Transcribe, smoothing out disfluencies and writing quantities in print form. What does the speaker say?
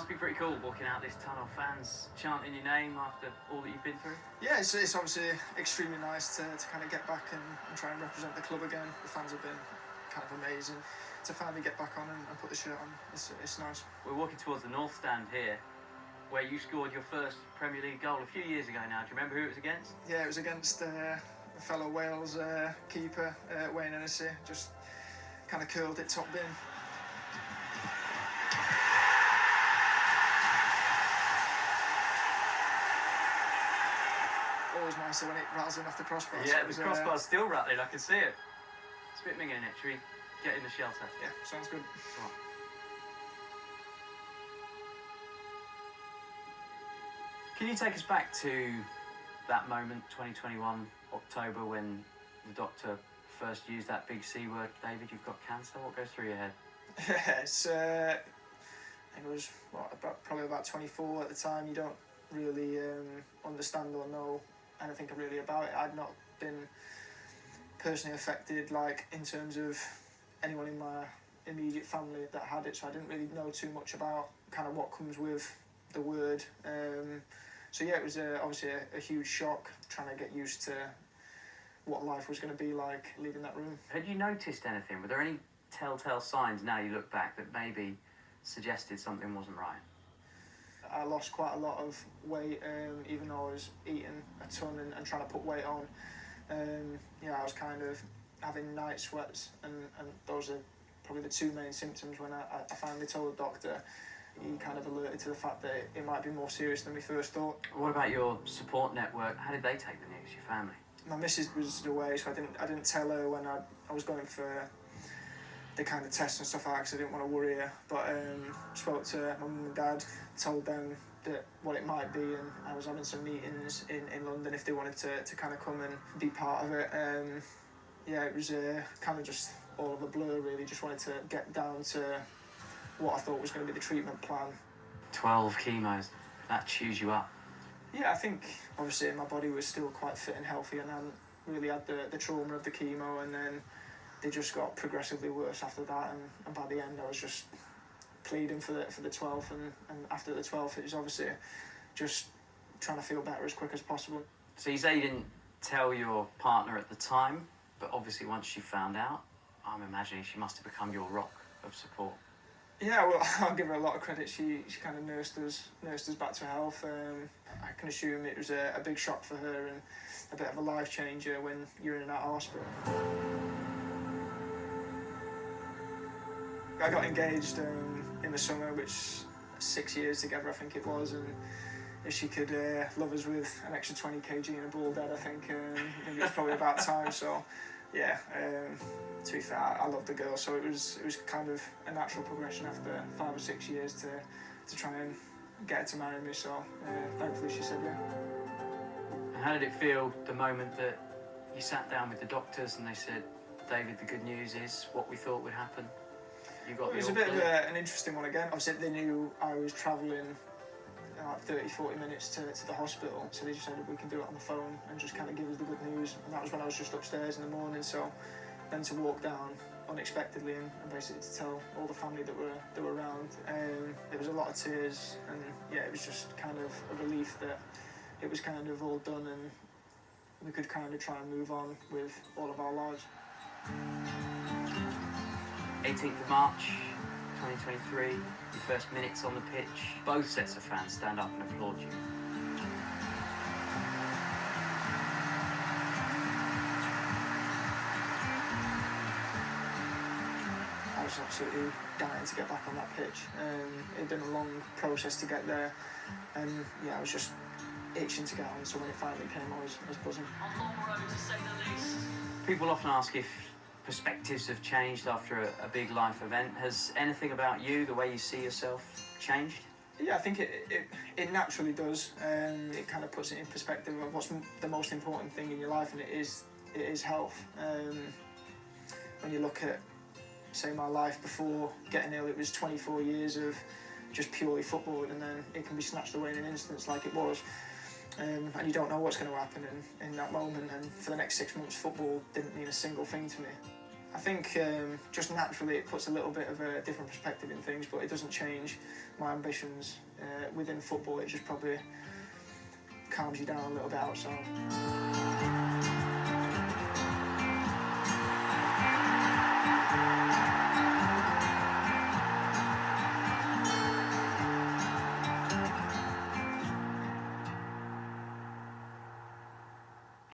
Must be pretty cool walking out this tunnel, fans chanting your name after all that you've been through. Yeah, it's obviously extremely nice to kind of get back and try and represent the club again. The fans have been kind of amazing. To finally get back on and put the shirt on, it's nice. We're walking towards the North Stand here, where you scored your first Premier League goal a few years ago now. Do you remember who it was against? Yeah, it was against a fellow Wales keeper, Wayne Hennessy. Just kind of curled it top bin. Always nicer when it rattles in off the crossbar. Yeah, the crossbar's still rattling, I can see it. It's a bit minging it, should we get in the shelter? Yeah, sounds good. Come on. Can you take us back to that moment, 2021, October, when the doctor first used that big C word, David, you've got cancer? What goes through your head? Yeah, it's, I think it was probably about 24 at the time. You don't really understand or know anything really about it. I'd not been personally affected, like in terms of anyone in my immediate family that had it, so I didn't really know too much about kind of what comes with the word. So yeah, it was obviously a huge shock, trying to get used to what life was going to be like leaving that room. Had you noticed anything? Were there any telltale signs now you look back that maybe suggested something wasn't right? I lost quite a lot of weight, even though I was eating a ton and trying to put weight on. I was kind of having night sweats, and those are probably the two main symptoms. When I finally told the doctor, he kind of alerted to the fact that it might be more serious than we first thought. What about your support network? How did they take the news, your family? My missus was away, so I didn't tell her when I was going for the kind of tests and stuff like that, because I didn't want to worry her. But spoke to my mum and dad, told them that what it might be, and I was having some meetings in London if they wanted to kind of come and be part of it. It was kind of just all of a blur, really. Just wanted to get down to what I thought was going to be the treatment plan. 12 chemos, that chews you up. Yeah, I think obviously my body was still quite fit and healthy, and I hadn't really had the trauma of the chemo, and then they just got progressively worse after that, and by the end I was just pleading for the 12th, and after the 12th it was obviously just trying to feel better as quick as possible. So you say you didn't tell your partner at the time, but obviously once she found out, I'm imagining she must have become your rock of support. Yeah, well, I'll give her a lot of credit. She kind of nursed us back to health. I can assume it was a big shock for her and a bit of a life changer when you're in and out of hospital. I got engaged in the summer, which 6 years together I think it was, and if she could love us with an extra 20 kg and a bald head, I think it was probably about time. So yeah, to be fair, I loved the girl, so it was kind of a natural progression after 5 or 6 years to try and get her to marry me. So thankfully she said yeah. And how did it feel the moment that you sat down with the doctors and they said, David, the good news is what we thought would happen? You got It was a bit of an interesting one again. Obviously they knew I was travelling like 30-40 minutes to the hospital, so they just said we can do it on the phone and just kind of give us the good news. And that was when I was just upstairs in the morning, so then to walk down unexpectedly and basically to tell all the family that were around, there was a lot of tears, and yeah, it was just kind of a relief that it was kind of all done and we could kind of try and move on with all of our lives. 18th of March 2023, your first minutes on the pitch. Both sets of fans stand up and applaud you. I was absolutely dying to get back on that pitch. It had been a long process to get there, and yeah, I was just itching to get on, so when it finally came I was buzzing. A long road to say the least. People often ask if perspectives have changed after a big life event. Has anything about you, the way you see yourself, changed? Yeah, I think it naturally does. It kind of puts it in perspective of what's the most important thing in your life, and it is health. When you look at, say, my life before getting ill, it was 24 years of just purely football, and then it can be snatched away in an instant like it was. And you don't know what's going to happen in that moment, and for the next 6 months football didn't mean a single thing to me. I think just naturally it puts a little bit of a different perspective in things, but it doesn't change my ambitions within football. It just probably calms you down a little bit outside.